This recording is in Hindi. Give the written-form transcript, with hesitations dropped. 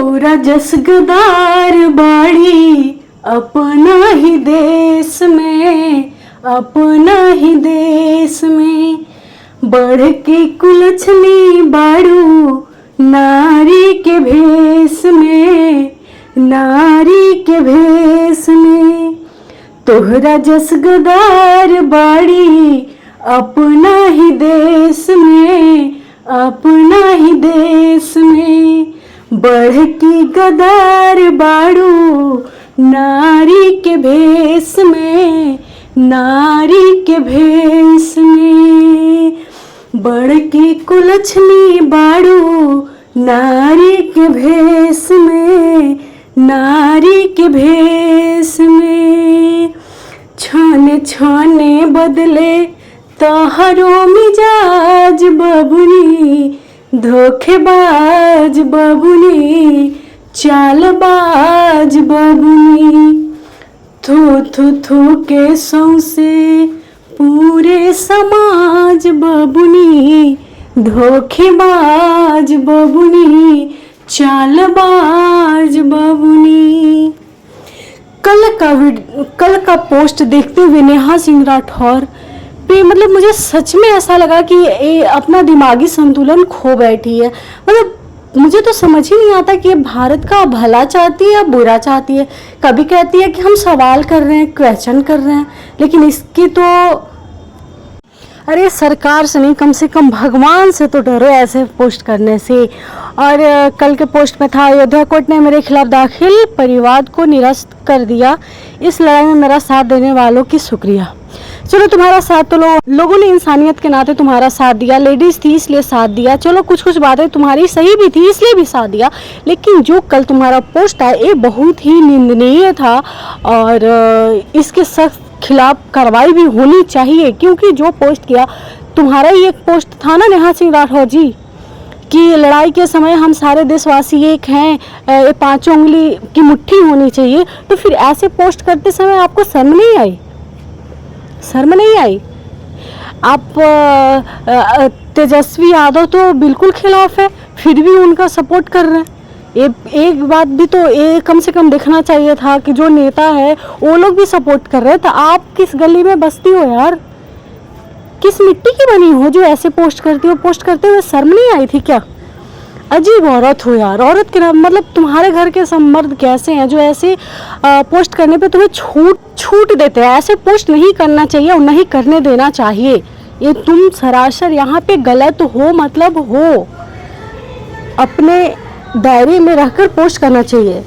तोरा जस गदार बाड़ी अपना ही देश में, अपना ही देश में। बढ़ के कुलछनी बाड़ू नारी के भेष में, नारी के भेष में। तोहरा जस गदार बाड़ी अपना ही देश में, अपना ही देश में। बढ़ की गदार बाड़ू नारी के भेष में, नारी के भेष में। बढ़ की कुलछनी बाड़ू नारी के भेष में, नारी के भेष में। छाने छाने बदले तोहरो मिजाज बबुनी, धोखेबाज बबुनी, चालबाज बबुनी। थू थू थू के सौंसे पूरे समाज बबुनी, धोखेबाज बबुनी, चालबाज बबुनी। कल का पोस्ट देखते हुए नेहा सिंह राठौर पे मतलब मुझे सच में ऐसा लगा कि ये अपना दिमागी संतुलन खो बैठी है। मतलब मुझे तो समझ ही नहीं आता कि ये भारत का भला चाहती है या बुरा चाहती है। कभी कहती है कि हम सवाल कर रहे हैं, क्वेश्चन कर रहे हैं, लेकिन इसकी तो अरे सरकार से नहीं, कम से कम भगवान से तो डरो ऐसे पोस्ट करने से। और कल के पोस्ट में था, अयोध्या कोर्ट ने मेरे खिलाफ दाखिल परिवाद को निरस्त कर दिया। इस लड़ाई में मेरा साथ देने वालों की शुक्रिया। चलो तुम्हारा साथ तो लोगों ने इंसानियत के नाते तुम्हारा साथ दिया, लेडीज थी इसलिए साथ दिया। चलो कुछ कुछ बातें तुम्हारी सही भी थी इसलिए भी साथ दिया, लेकिन जो कल तुम्हारा पोस्ट आया ये बहुत ही निंदनीय था और इसके सख्त खिलाफ कार्रवाई भी होनी चाहिए। क्योंकि जो पोस्ट किया, तुम्हारा ही एक पोस्ट था ना नेहा सिंह राठौर जी कि लड़ाई के समय हम सारे देशवासी एक हैं, ये पांचों उंगली की मुट्ठी होनी चाहिए। तो फिर ऐसे पोस्ट करते समय आपको शर्म नहीं आई? शर्म नहीं आई? आप तेजस्वी यादव तो बिल्कुल खिलाफ है, फिर भी उनका सपोर्ट कर रहे हैं। एक बात भी तो ये कम से कम देखना चाहिए था कि जो नेता है वो लोग भी सपोर्ट कर रहे हैं। तो आप किस गली में बसती हो यार? किस मिट्टी की बनी हो जो ऐसे पोस्ट करती हो? पोस्ट करते हुए शर्म नहीं आई थी क्या? अजीब औरत हो यार। औरत के नाम मतलब तुम्हारे घर के सब मर्द कैसे हैं जो ऐसे पोस्ट करने पे तुम्हें छूट देते हैं? ऐसे पोस्ट नहीं करना चाहिए और नहीं करने देना चाहिए। ये तुम सरासर यहाँ पे गलत हो, मतलब हो। अपने दायरे में रहकर पोस्ट करना चाहिए।